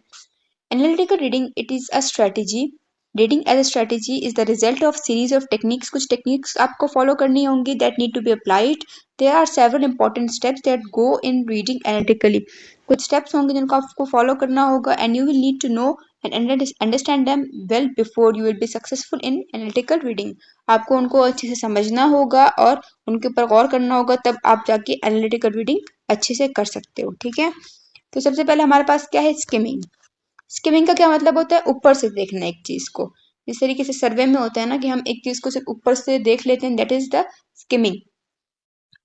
Analytical reading it is a strategy, reading as a strategy is the result of series of techniques, कुछ टेक्निक्स आपको फॉलो करनी होंगी that need to be applied. There are several important steps that go in reading analytically, कुछ steps होंगे जिनको आपको follow करना होगा, and you will need to know and understand them well before you will be successful in analytical reading. आपको उनको अच्छे से समझना होगा और उनके ऊपर गौर करना होगा, तब आप जाके एनालिटिकल रीडिंग अच्छे से कर सकते हो। ठीक है, तो सबसे पहले हमारे पास क्या है, स्किमिंग। स्किमिंग का क्या मतलब होता है, ऊपर से देखना एक चीज को, जिस तरीके से सर्वे में होता है ना कि हम एक चीज को सिर्फ ऊपर से देख लेते हैं, that is the skimming.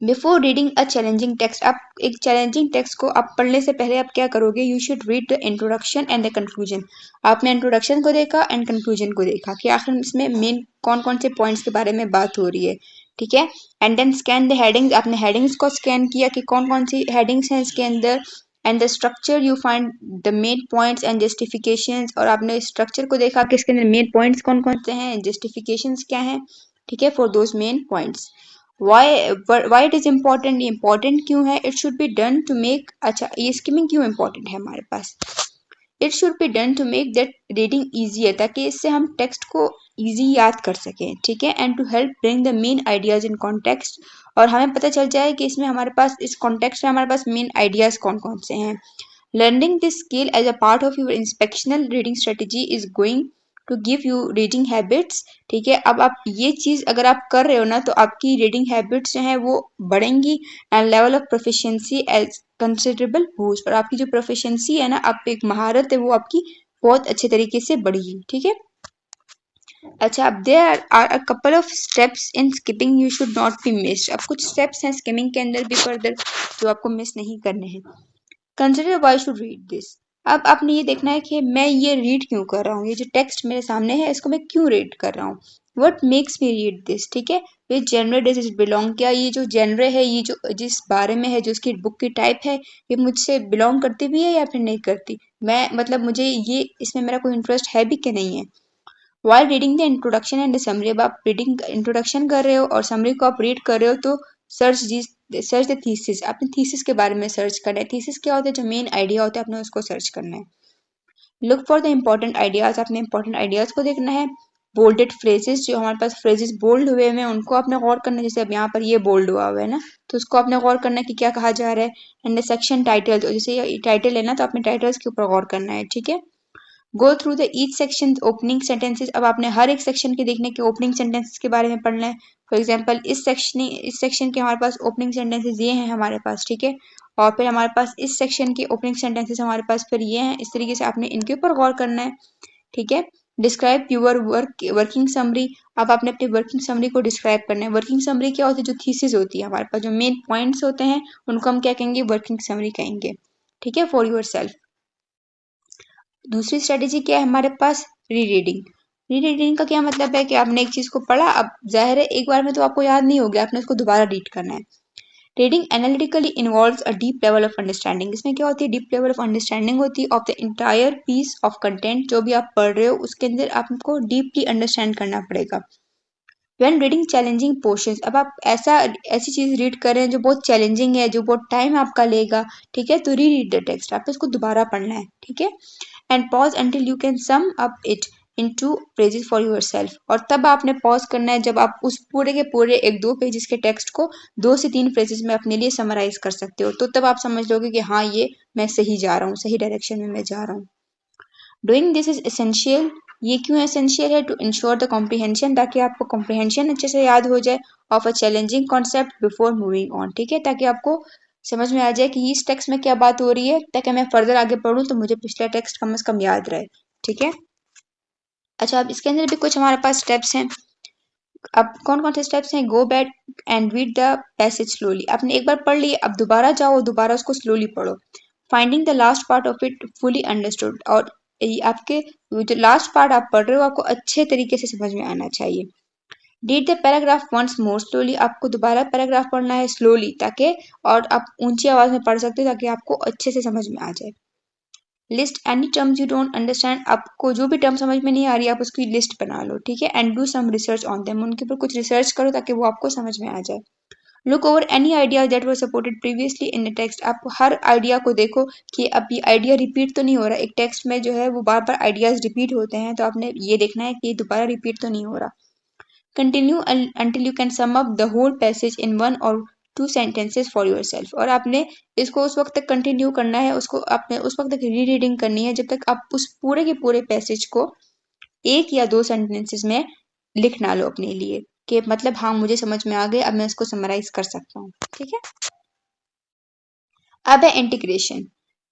Before reading a challenging text, आप एक चैलेंजिंग टेक्स्ट को आप पढ़ने से पहले आप क्या करोगे, you should read the introduction and the conclusion. आपने इंट्रोडक्शन को देखा एंड कंक्लूजन को देखा कि आखिर इसमें मेन कौन कौन से पॉइंट्स के बारे में बात हो रही है। ठीक है, and then scan the headings, आपने हेडिंग्स को स्कैन किया कि कौन कौन सी हेडिंग्स हैं इसके अंदर, and the structure you find the main points and justifications, और आपने स्ट्रक्चर को देखा कि इसके अंदर मेन पॉइंट्स कौन कौन से हैं, जस्टिफिकेशंस क्या हैं। ठीक है, for those main points. Why it is important, ये इम्पोर्टेंट क्यों है, it should be done to make, अच्छा ये स्किमिंग क्यों इम्पोर्टेंट है हमारे पास, it should be done to make that reading easier, ताकि इससे हम टेक्स्ट को ईजी याद कर सकें। ठीक है, and to help bring the main ideas in context, और हमें पता चल जाए कि इसमें हमारे पास इस कॉन्टेक्स्ट में हमारे पास मेन आइडियाज कौन कौन से हैं। Learning this skill as a part of your inspectional reading strategy is going to give you reading habits. ठीक है, अब आप ये चीज अगर आप कर रहे हो ना तो आपकी रीडिंग हैबिट्स जो हैं वो बढ़ेंगी, and level of proficiency as considerable boost, और आपकी जो प्रोफिशिएंसी है ना, आप एक महारत है वो आपकी बहुत अच्छे तरीके से बढ़ेगी। ठीक है, अच्छा, अब there are a couple of steps in skipping you should not be missed, अब कुछ स्टेप्स हैं स्किमिंग के अंदर भी फर्दर जो आपको मिस नहीं करने हैं। Consider why should read this, अब आपने ये देखना है कि मैं ये रीड क्यों कर रहा हूँ, ये जो टेक्स्ट मेरे सामने है इसको मैं क्यों रीड कर रहा हूँ। What makes me read this, ठीक है, विच जेनर डज इट बिलोंग, क्या ये जो जेनर है, ये जो जिस बारे में है, जो उसकी बुक की टाइप है, ये मुझसे बिलोंग करती भी है या फिर नहीं करती, मैं मतलब मुझे ये इसमें मेरा कोई इंटरेस्ट है भी कि नहीं है। While reading the introduction and the summary, अब आप रीडिंग इंट्रोडक्शन कर रहे हो और समरी को आप रीड कर रहे हो तो सर्च द थीसिस, अपने थीसिस के बारे में सर्च करना है। थीसिस क्या होता है, जो मेन आइडिया होता है अपने उसको सर्च करना है। Look for the important ideas, अपने इंपॉर्टेंट आइडियाज को देखना है। बोल्डेड फ्रेजेस, जो हमारे पास फ्रेजेस बोल्ड हुए हैं उनको आपने गौर करना है, जैसे अब यहाँ पर ये बोल्ड हुआ हुआ है ना, तो उसको आपने गौर करना है कि क्या कहा जा रहा है। एंड द सेक्शन टाइटल, तो जैसे ये टाइटल है ना, तो आपने टाइटल्स के ऊपर गौर करना है, ठीक है। Go through the each section opening sentences, अब आपने हर एक सेक्शन के देखने के ओपनिंग सेंटेंसेस के बारे में पढ़ना है। फॉर एग्जांपल इस सेक्शन के हमारे पास ओपनिंग सेंटेंसेस ये हैं हमारे पास, ठीक है, और फिर हमारे पास इस सेक्शन के ओपनिंग सेंटेंसेस हमारे पास फिर ये हैं, इस तरीके से आपने इनके ऊपर गौर करना है, ठीक है। डिस्क्राइब यूर वर्किंग समरी, अब आपने अपनी वर्किंग समरी को डिस्क्राइब करना है। वर्किंग समरी क्या होती है, जो थीसिस होती है हमारे पास, जो मेन पॉइंट्स होते हैं उनको हम क्या कहेंगे, वर्किंग समरी कहेंगे, ठीक है, फॉर योर सेल्फ। दूसरी स्ट्रेटेजी क्या है हमारे पास, री रीडिंग। री रीडिंग का क्या मतलब है कि आपने एक चीज को पढ़ा, अब जाहिर है एक बार में तो आपको याद नहीं हो गया, आपने उसको दोबारा रीड करना है। Reading analytically involves a deep level of understanding, इसमें क्या होती है, डीप लेवल ऑफ अंडरस्टैंडिंग होती है of the entire piece of content, जो भी आप पढ़ रहे हो उसके अंदर आपको डीपली अंडरस्टैंड करना पड़ेगा। व्हेन रीडिंग चैलेंजिंग पोर्शंस, अब आप ऐसी चीज रीड कर रहे हैं जो बहुत चैलेंजिंग है, जो बहुत टाइम आपका लेगा, ठीक है, तो री रीड द टेक्स्ट, आपको इसको दोबारा पढ़ना है, ठीक है। And pause until you can sum up it into phrases for yourself, और तब आपने पॉज करना है जब आप उस पूरे के पूरे एक दो पेजेस के टेक्स्ट को 2 से 3 फ्रेजेस में अपने लिए समराइज कर सकते हो, तो तब आप समझ लोगे कि हाँ ये मैं सही जा रहा हूँ, सही डायरेक्शन में मैं जा रहा हूँ। डूइंग दिस इज एसेंशियल, ये क्यों एसेंशियल है, टू इंश्योर द कॉम्प्रिहेंशन, ताकि आपको कॉम्प्रिहेंशन अच्छे से याद हो जाए of a challenging concept before moving on, ठीक है, ताकि आपको समझ में आ जाए कि इस टेक्स्ट में क्या बात हो रही है, ताकि मैं फर्दर आगे पढ़ूं तो मुझे पिछला टेक्स्ट कम से कम याद रहे, ठीक है। अच्छा, अब इसके अंदर भी कुछ हमारे पास स्टेप्स हैं। अब कौन कौन से स्टेप्स हैं, go back and read the passage slowly, आपने एक बार पढ़ ली, अब दोबारा जाओ, दोबारा उसको स्लोली पढ़ो। Finding the last part of it fully understood, और आपके जो लास्ट पार्ट आप पढ़ रहे हो आपको अच्छे तरीके से समझ में आना चाहिए। Read the paragraph once more slowly, आपको दोबारा पैराग्राफ पढ़ना है स्लोली, ताकि और आप ऊंची आवाज में पढ़ सकते हो ताकि आपको अच्छे से समझ में आ जाए। List any terms you don't understand, आपको जो भी टर्म समझ में नहीं आ रही आप उसकी लिस्ट बना लो, ठीक है। And do some research on them, उनके ऊपर कुछ रिसर्च करो ताकि वो आपको समझ में आ जाए। Look over any idea that were supported previously in the text, आप हर आइडिया को देखो कि अब ये आइडिया रिपीट तो नहीं हो रहा, एक टेक्स्ट में जो है वो बार बार आइडियाज रिपीट होते हैं, तो आपने ये देखना है कि दोबारा रिपीट तो नहीं हो रहा। Continue until you can sum up the whole passage in 1 or 2 sentences for yourself, और आपने इसको उस वक्त तक कंटिन्यू करना है, उसको आपने उस वक्त तक री रीडिंग करनी है जब तक आप उस पूरे के पूरे पैसेज को 1 या 2 सेंटेंसेस में लिख ना लो अपने लिए, कि मतलब हाँ मुझे समझ में आ गया, अब मैं इसको समराइज कर सकता हूँ, ठीक है। अब है इंटीग्रेशन।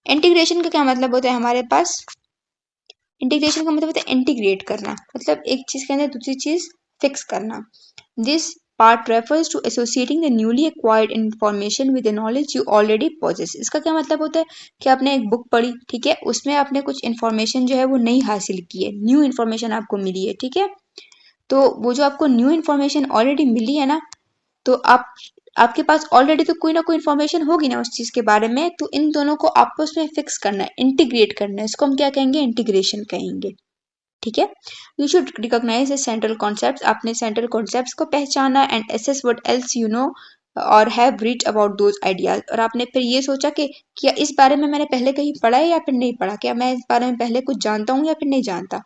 इंटीग्रेशन का क्या मतलब होता है हमारे पास, इंटीग्रेशन का मतलब होता है इंटीग्रेट करना, मतलब एक चीज के अंदर दूसरी चीज फिक्स करना। This part refers to associating the newly acquired information with the knowledge you already possess, इसका क्या मतलब होता है कि आपने एक बुक पढ़ी, ठीक है, उसमें आपने कुछ इन्फॉर्मेशन जो है वो नई हासिल की है, न्यू इन्फॉर्मेशन आपको मिली है, ठीक है। तो वो जो आपको न्यू इन्फॉर्मेशन ऑलरेडी मिली है ना, तो आपके पास ऑलरेडी तो कोई ना कोई इन्फॉर्मेशन होगी ना उस चीज के बारे में, तो इन दोनों को आपस में फिक्स करना है, इंटीग्रेट करना है, इसको हम क्या कहेंगे, इंटीग्रेशन कहेंगे, ठीक है। You should recognize the central concept, आपने सेंट्रल कॉन्सेप्ट को पहचाना and assess what else you know or have read about those ideas, और आपने फिर ये सोचा कि क्या इस बारे में मैंने पहले कहीं पढ़ा है या फिर नहीं पढ़ा, क्या मैं इस बारे में पहले कुछ जानता हूँ या फिर नहीं जानता।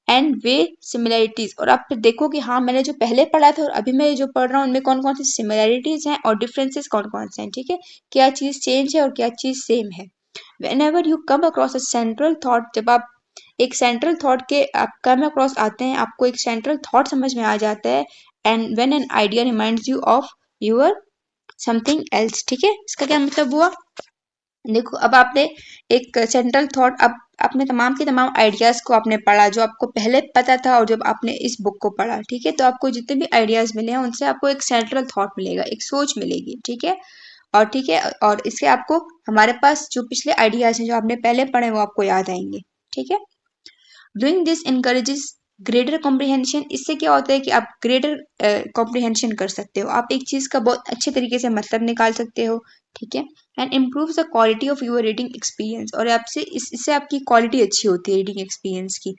एंड वे सिमिलैरिटीज, और आप फिर देखो कि हाँ मैंने जो पहले पढ़ा था और अभी मैं जो पढ़ रहा हूँ उनमें कौन कौन सी सिमिलैरिटीज हैं और डिफरेंसेस कौन कौन से हैं, ठीक है, क्या चीज चेंज है और क्या चीज सेम है। whenever you come across a central thought, जब आप एक सेंट्रल थॉट के आप कम अक्रॉस आते हैं, आपको एक सेंट्रल थॉट समझ में आ जाता है, and when an idea reminds you of your something else, ठीक है, इसका क्या मतलब हुआ, देखो अब आपने एक सेंट्रल थॉट, अब आपने तमाम के तमाम आइडियाज को आपने पढ़ा जो आपको पहले पता था, और जब आपने इस बुक को पढ़ा, ठीक है, तो आपको जितने भी आइडियाज मिले हैं उनसे आपको एक सेंट्रल थॉट मिलेगा, एक सोच मिलेगी, ठीक है। और ठीक है, और इससे आपको हमारे पास जो पिछले आइडियाज हैं जो आपने पहले पढ़े वो आपको याद आएंगे, ठीक है। Doing this encourages greater comprehension, इससे क्या होता है कि आप ग्रेटर कॉम्प्रिहेंशन कर सकते हो, आप एक चीज़ का बहुत अच्छे तरीके से मतलब निकाल सकते हो, ठीक है। And improve the quality of your reading experience, और आपसे इससे आपकी क्वालिटी अच्छी होती है रीडिंग एक्सपीरियंस की।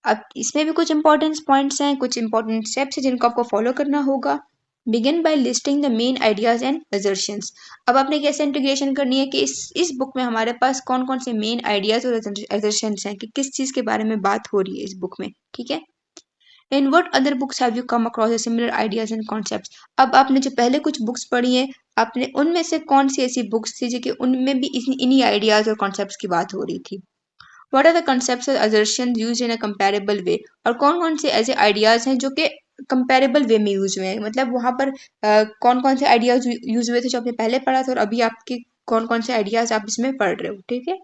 अब इसमें भी कुछ इंपॉर्टेंट पॉइंट्स हैं, कुछ इंपॉर्टेंट स्टेप्स हैं जिनको आपको फॉलो करना होगा। Begin by listing the main ideas and assertions. अब आपने कैसे इंटीग्रेशन करनी है कि इस बुक में हमारे पास कौन कौन से मेन आइडियाज और असर्शंस हैं, कि किस चीज़ के बारे में बात हो रही है इस बुक में, ठीक है। In what other books have you come across similar ideas and concepts. अब आपने जो पहले कुछ बुक्स पढ़ी हैं, आपने उनमें से कौन सी ऐसी बुक्स थी जो कि उनमें भी इन्हीं आइडियाज और कॉन्सेप्ट्स की बात हो रही थी। व्हाट आर द कंसेप्ट्स और assertions used in a comparable way, और कौन कौन से ऐसे आइडियाज हैं जो कि कंपैरेबल वे में यूज हुए हैं, मतलब वहां पर कौन कौन से आइडियाज यूज हुए थे जो आपने पहले पढ़ा था, और अभी आपके कौन कौन से आइडियाज आप इसमें पढ़ रहे हो, ठीक है।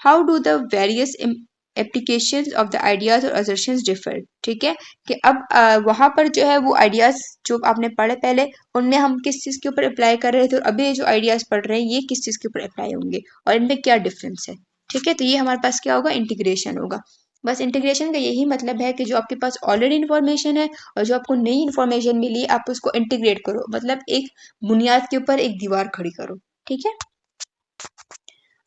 How do the various application of the ideas और assertions डिफर, ठीक है। कि अब वहां पर जो है वो आइडियाज जो आपने पढ़े पहले, उनमें हम किस चीज के ऊपर अप्लाई कर रहे थे, और अभी जो आइडियाज पढ़ रहे हैं ये किस चीज के ऊपर अप्लाई होंगे, और इनमें क्या डिफरेंस है, ठीक है। तो ये हमारे पास क्या होगा, इंटीग्रेशन होगा। बस इंटीग्रेशन का यही मतलब है कि जो आपके पास ऑलरेडी इन्फॉर्मेशन है और जो आपको नई इन्फॉर्मेशन मिली आप उसको इंटीग्रेट करो, मतलब एक बुनियाद के ऊपर एक दीवार खड़ी करो, ठीक है।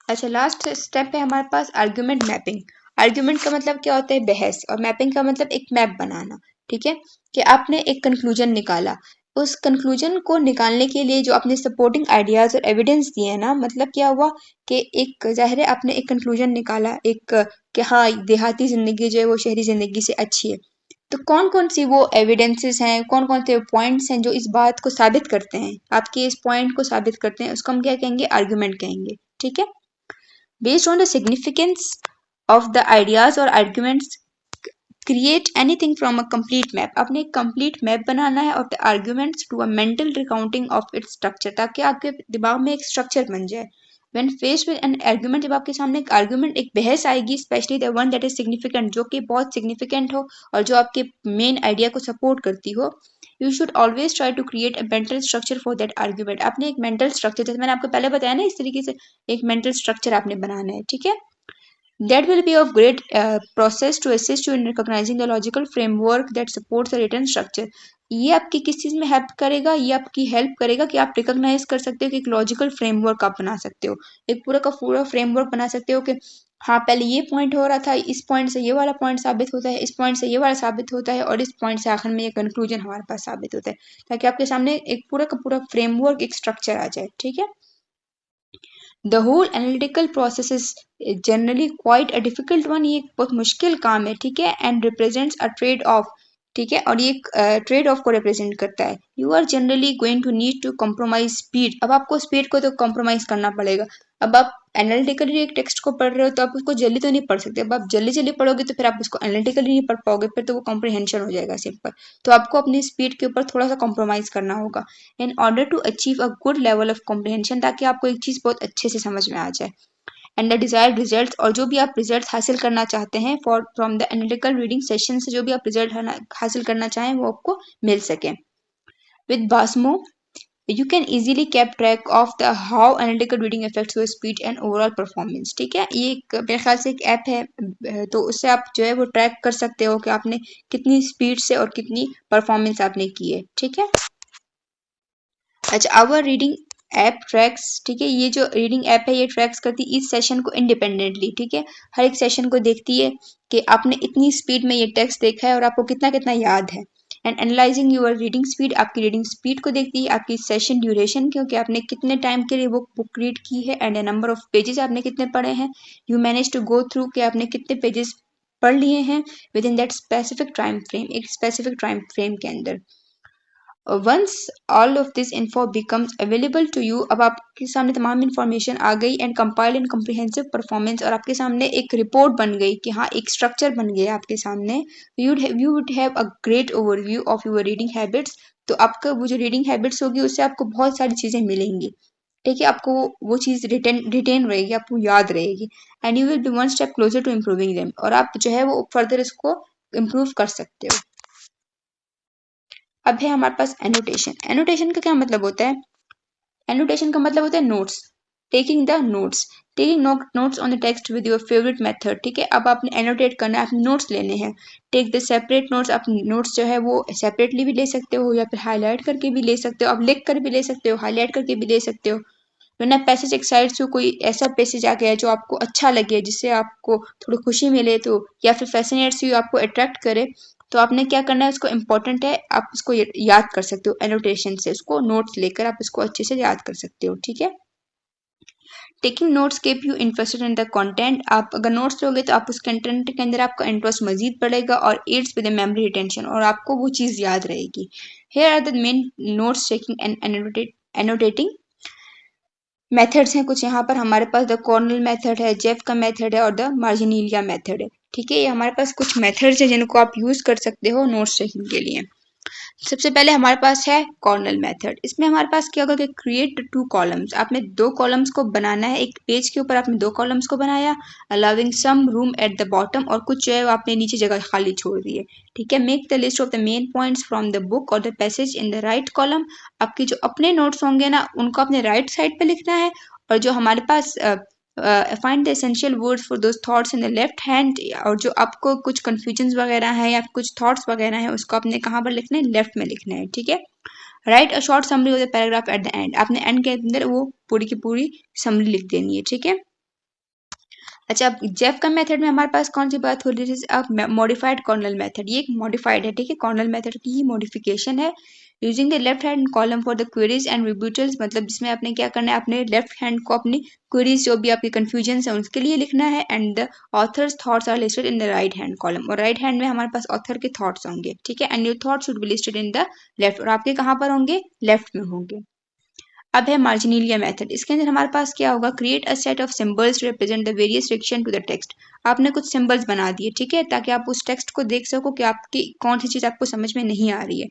अच्छा, लास्ट स्टेप है हमारे पास आर्ग्यूमेंट मैपिंग। आर्ग्यूमेंट का मतलब क्या होता है, बहस, और मैपिंग का मतलब एक मैप बनाना, ठीक है। कि आपने एक कंक्लूजन निकाला, उस कंक्लूजन को निकालने के लिए जो आपने सपोर्टिंग आइडियाज और एविडेंस दिए हैं ना, मतलब क्या हुआ कि एक जाहिर है आपने एक कंक्लूजन निकाला, एक कि हाँ देहाती जिंदगी जो है वो शहरी जिंदगी से अच्छी है। तो कौन कौन सी वो एविडेंसेस हैं, कौन कौन से पॉइंट्स हैं जो इस बात को साबित करते हैं, आपके इस पॉइंट को साबित करते हैं, उसको हम क्या कहेंगे, आर्ग्यूमेंट कहेंगे, ठीक है। Based on the significance of the ideas or arguments, create anything from a complete map। आपने एक complete map बनाना है of the arguments to a mental recounting of its structure, ताकि आपके दिमाग में एक structure बन जाए। When faced with an argument, जब आपके सामने एक argument, एक बहस आएगी, especially the one that is significant, जो कि बहुत significant हो और जो आपके main idea को support करती हो, you should always try to create a mental structure for that argument। आपने एक mental structure, जैसे मैंने आपको पहले बताया ना, इस तरीके से एक mental structure आपने बनाना है, ठीक है। That will be of great process to assist you in recognizing the logical framework that supports the written structure। ये आपकी किस चीज़ में हेल्प करेगा, ये आपकी हेल्प करेगा कि आप रिकॉग्नाइज कर सकते हो कि एक लॉजिकल फ्रेमवर्क आप बना सकते हो, एक पूरा का पूरा फ्रेमवर्क बना सकते हो कि हाँ पहले ये पॉइंट हो रहा था, इस पॉइंट से ये वाला पॉइंट साबित होता है, इस पॉइंट से ये वाला साबित होता है, और इस पॉइंट से आखिर में ये कंक्लूजन हमारे पास साबित होता है, ताकि आपके सामने एक पूरा का पूरा फ्रेमवर्क, एक स्ट्रक्चर आ जाए, ठीक है। The whole analytical process is generally quite a difficult one, ये एक बहुत मुश्किल काम है, ठीक है। And represents a trade off, ठीक है, और ये ट्रेड ऑफ को रिप्रेजेंट करता है। You are generally going to need to compromise speed, अब आपको स्पीड को तो कॉम्प्रोमाइज करना पड़ेगा। अब आप एनालिटिकली एक टेक्स्ट को पढ़ रहे हो तो आप उसको जल्दी तो नहीं पढ़ सकते, अब आप जल्दी जल्दी पढ़ोगे तो फिर आप उसको एनालिटिकली नहीं पढ़ पाओगे, फिर तो वो कॉम्प्रिहेंशन हो जाएगा सिंपल। तो आपको अपनी स्पीड के ऊपर थोड़ा सा कॉम्प्रोमाइज करना होगा in order to achieve a good level of comprehension, ताकि आपको एक चीज़ बहुत अच्छे से समझ में आ जाए। एंड द डिजायर्ड रिजल्ट, और जो भी आप रिजल्ट हासिल करना चाहते हैं for from the analytical reading session से, जो भी आप रिजल्ट हासिल करना चाहें वो आपको मिल सके। विद बासमो you can easily keep track of the how analytical reading affects your speech and overall performance, ठीक है। ये एक मेरे ख्याल से एक ऐप है, तो उससे आप जो है वो ट्रैक कर सकते हो कि आपने कितनी स्पीड से और कितनी परफॉर्मेंस आपने की है, ठीक है। अच्छा, आवर रीडिंग ऐप ट्रैक्स, ठीक है, ये जो रीडिंग ऐप है ये ट्रैक्स करती है इस सेशन को इंडिपेंडेंटली, ठीक है। हर एक सेशन को देखती है कि आपने इतनी स्पीड में ये टेक्स्ट देखा है और आपको कितना कितना याद है। And analysing your reading speed, आपकी रीडिंग स्पीड को देखती है, आपकी सेशन ड्यूरेशन क्योंकि आपने कितने टाइम के लिए वो बुक रीड की है, एंड नंबर ऑफ पेजेस आपने कितने पढ़े हैं, you manage to go through कि आपने कितने पेजेस पढ़ लिए हैं within that specific time frame, एक स्पेसिफिक टाइम फ्रेम के अंदर। Once all of this info becomes available to you, अब आपके सामने तमाम इन्फॉर्मेशन आ गई, and compile and comprehensive performance, और आपके सामने एक रिपोर्ट बन गई कि हाँ एक स्ट्रक्चर बन गया आपके सामने, you would have a great overview of your reading habits. तो आपका वो जो रीडिंग हैबिट्स होगी उससे आपको बहुत सारी चीज़ें मिलेंगी, ठीक है। आपको वो चीज़ रिटेन रहेगी, आपको याद रहेगी, and you will be one step closer to improving them, और आप जो है वो फर्दर इसको इम्प्रूव कर सकते हो। अब है हमारे पास एनोटेशन। एनोटेशन का क्या मतलब होता है, एनोटेशन का मतलब होता है notes, taking the notes, taking notes on the text with your favourite method, ठीक है। अब आपने एनोटेट करना है, आपने नोट्स लेने हैं। टेक द सेपरेट नोट्स, आप नोट्स जो है वो सेपरेटली भी ले सकते हो या फिर हाईलाइट करके भी ले सकते हो, आप लिख कर भी ले सकते हो, हाईलाइट करके भी ले सकते हो। वरना पैसेज एक्साइट्स यू, कोई ऐसा पैसेज आ गया जो आपको अच्छा लगे, जिससे आपको थोड़ी खुशी मिले, तो या फिर फैसिनेट्स यू, आपको अट्रैक्ट करे, तो आपने क्या करना है, उसको इम्पोर्टेंट है, आप उसको याद कर सकते हो एनोटेशन से, उसको नोट्स लेकर आप उसको अच्छे से याद कर सकते हो, ठीक है। Taking notes keep you interested in the content, आप अगर नोट्स लोगे तो आप उस कंटेंट के अंदर आपका इंटरेस्ट मजीद बढ़ेगा और एड्स विद मेमोरी रिटेंशन, और आपको वो चीज़ याद रहेगी। Here are the main notes taking and annotating methods हैं कुछ यहाँ पर हमारे पास। द कॉर्नल मेथड है, जेफ का मेथड है और द मार्जिनीलिया मेथड है, ठीक है। ये हमारे पास कुछ मेथड्स हैं जिनको आप यूज़ कर सकते हो नोट्स टेकिंग के लिए। सबसे पहले हमारे पास है कॉर्नल मेथड। इसमें हमारे पास क्या होगा कि क्रिएट टू कॉलम्स, आपने दो कॉलम्स को बनाना है, एक पेज के ऊपर आपने दो कॉलम्स को बनाया, allowing some room at the bottom, और कुछ जो है वो आपने नीचे जगह खाली छोड़ दी है, ठीक है। Make the list of the main points from the book और the passage in the right column, आपके जो अपने नोट्स होंगे ना उनको अपने राइट साइड पे लिखना है, और जो हमारे पास find the essential words for those thoughts in the left hand, और जो आपको कुछ कन्फ्यूजन वगैरह है या कुछ थॉट्स वगैरह है उसको आपने कहाँ पर लिखना है, लेफ्ट में लिखना है, ठीक है। Right a short summary of the paragraph eight the and, आपने एंड के अंदर वो पूरी की पूरी समरी लिख देनी है, ठीक है। अच्छा, अब जेफ का मेथड में हमारे पास कौन सी बात हो रही है, अब मॉडिफाइड कॉर्नल मेथड, ये एक मॉडिफाइड है, ठीक है, कॉर्नल मेथड की ही मॉडिफिकेशन है। Using the left hand column for the queries and rebuttals, मतलब जिसमें आपने क्या करना है, अपने लेफ्ट हैंड को अपनी क्वेरीज जो भी आपकी कंफ्यूजन है उसके लिए लिखना है, and the author's thoughts are listed in the right hand column, और राइट हैंड में हमारे पास ऑथर के थॉट्स होंगे, ठीक है। And your thoughts should be listed in the left, और आपके कहाँ पर होंगे, लेफ्ट में होंगे। अब है मार्जिनीलिया मेथड, इसके अंदर हमारे पास क्या होगा, create a set of symbols to represent the various reaction to the text, आपने कुछ सिंबल्स बना दिए, ठीक है, ताकि आप उस टेक्स्ट को देख सको कि आपकी कौन सी चीज़ आपको समझ में नहीं आ रही है।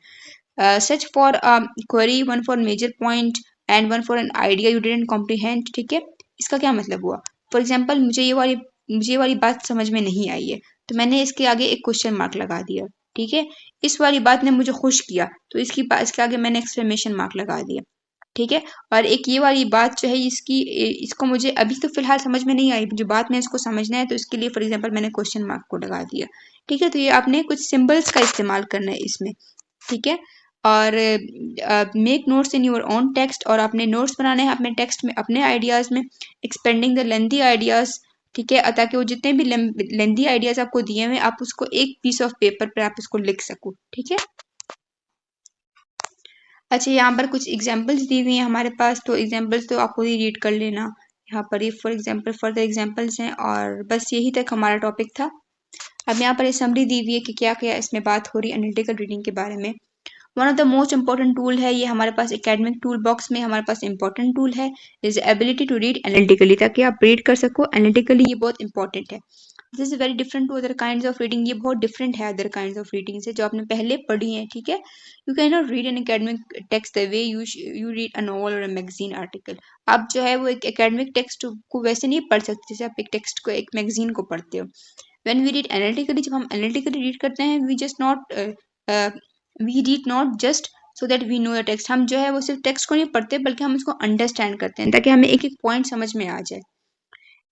Such for query, one for major point and one for an idea you didn't comprehend, ठीक है। इसका क्या मतलब हुआ, फॉर एग्जाम्पल मुझे ये वाली बात समझ में नहीं आई है, तो मैंने इसके आगे एक क्वेश्चन मार्क लगा दिया, ठीक है। इस वाली बात ने मुझे खुश किया, तो इसके आगे मैंने एक्सक्लेमेशन मार्क लगा दिया, ठीक है। और एक ये वाली बात जो है इसको मुझे अभी तो फिलहाल समझ में नहीं आई, जो बात में इसको समझना है, तो इसके लिए फॉर एग्जांपल मैंने क्वेश्चन मार्क को लगा दिया, ठीक है। तो ये आपने कुछ सिंबल्स का इस्तेमाल करना है इसमें, ठीक है। और make notes in your own text, और आपने नोट्स बनाने हैं अपने टेक्स्ट में, अपने आइडियाज़ में, एक्सपेंडिंग द लेंथी आइडियाज़, ठीक है, ताकि वो जितने भी लेंथी आइडियाज़ आपको दिए हुए आप उसको एक पीस ऑफ पेपर पर आप उसको लिख सको, ठीक है। अच्छा, यहाँ पर कुछ एग्जाम्पल्स दी हुई हैं हमारे पास, तो एग्जाम्पल्स तो आप खुद ही रीड कर लेना। यहाँ पर ये फॉर एग्जाम्पल फर्दर एग्जाम्पल्स हैं, और बस यही तक हमारा टॉपिक था। अब यहाँ पर ये समरी दी हुई है कि क्या क्या इसमें बात हो रही है एनालिटिकल रीडिंग के बारे में। One of the most important tool है ये हमारे पास एकेडमिक टूल बॉक्स में हमारे पास इंपॉर्टेंट टूल है, is ability to read analytically, ताकि आप रीड कर सको एनालिटिकली, ये बहुत इंपॉर्टेंट है। This is very different to other kinds of reading, ये बहुत डिफरेंट है अदर काइंड्स ऑफ रीडिंग से जो आपने पहले पढ़ी है, ठीक है। You can not read an academic text the way you read a novel और अ मैगजीन आर्टिकल, आप जो है वो एक एकेडमिक टेक्स्ट को वैसे नहीं पढ़ सकते जैसे आप एक टेक्स्ट को, एक मैगजीन को पढ़ते हो। व्हेन वी रीड एनालिटिकली, जब हम एनालिटिकली रीड करते हैं, we read not just so that we know the text, हम जो है वो सिर्फ टेक्स्ट को नहीं पढ़ते बल्कि हम उसको अंडरस्टैंड करते हैं ताकि हमें एक एक पॉइंट समझ में आ जाए।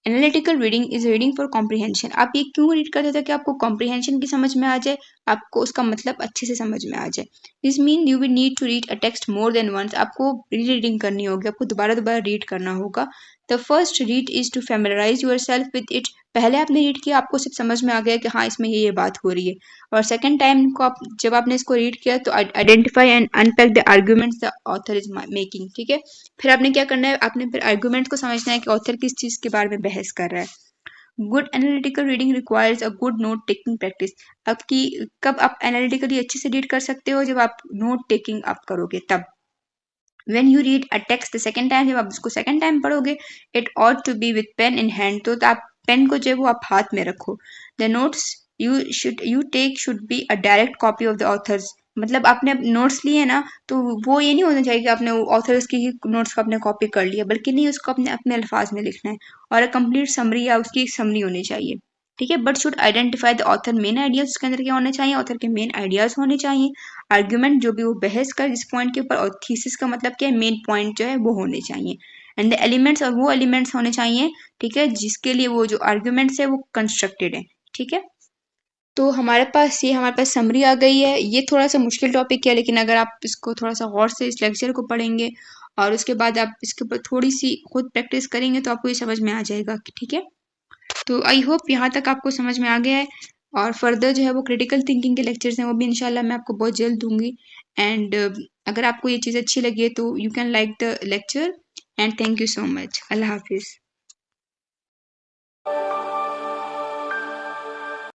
Analytical reading is reading for comprehension, आप ये क्यों रीड करते थे कि आपको कॉम्प्रीहेंशन की समझ में आ जाए, आपको उसका मतलब अच्छे से समझ में आ जाए। This mean you will need to read a text more than once, आपको रीडिंग करनी होगी, आपको दोबारा दोबारा रीड करना होगा। The first read is to familiarise yourself with it, पहले आपने रीड किया, आपको सिर्फ समझ में आ गया कि हाँ इसमें ये बात हो रही है, और सेकेंड टाइम को आप जब आपने इसको रीड किया तो identify and unpack the arguments the author is making, ठीक है। फिर आपने क्या करना है, आपने फिर आर्ग्यूमेंट्स को समझना है कि ऑथर किस चीज़ के बारे में बहस कर रहा है। Good analytical reading requires a good note taking practice, आपकी कब आप एनालिटिकली अच्छे से रीड कर सकते हो, जब आप नोट टेकिंग आप करोगे तब। When you read a text the second time, जब आप उसको सेकंड टाइम पढ़ोगे, it ought to be with pen in hand, तो आप पेन को जो है वो आप हाथ में रखो। The notes you take should be a direct copy of the authors, मतलब आपने नोट्स लिए ना तो वो ये नहीं होना चाहिए कि आपने ऑथर्स की ही नोट्स को आपने कॉपी कर लिया, बल्कि नहीं, उसको अपने अपने अल्फाज में लिखना है, और अ कंप्लीट समरी या उसकी एक समरी होनी चाहिए, ठीक है। But should identify the author main ideas, उसके अंदर क्या होने चाहिए, ऑथर के मेन आइडियाज होने चाहिए। आर्ग्यूमेंट जो भी वो बहस कर जिस पॉइंट के ऊपर, और थीसिस का मतलब क्या है, मेन पॉइंट जो है वो होने चाहिए। एंड द एलिमेंट्स, और वो एलिमेंट्स होने चाहिए, ठीक है, जिसके लिए वो जो आर्ग्यूमेंट्स है वो कंस्ट्रक्टेड है, ठीक है। तो हमारे पास समरी आ गई है। ये थोड़ा सा मुश्किल टॉपिक है, लेकिन अगर आप इसको थोड़ा सा गौर से इस लेक्चर को पढ़ेंगे और उसके बाद आप इसके ऊपर थोड़ी सी खुद प्रैक्टिस करेंगे तो आपको ये समझ में आ जाएगा, ठीक है। तो आई होप यहाँ तक आपको समझ में आ गया है, और फर्दर जो है वो क्रिटिकल थिंकिंग के लेक्चर्स हैं वो भी इंशाल्लाह मैं आपको बहुत जल्द दूंगी। एंड अगर आपको ये चीज़ अच्छी लगी है तो you can like the lecture, and thank you so much. Allah हाफिज़।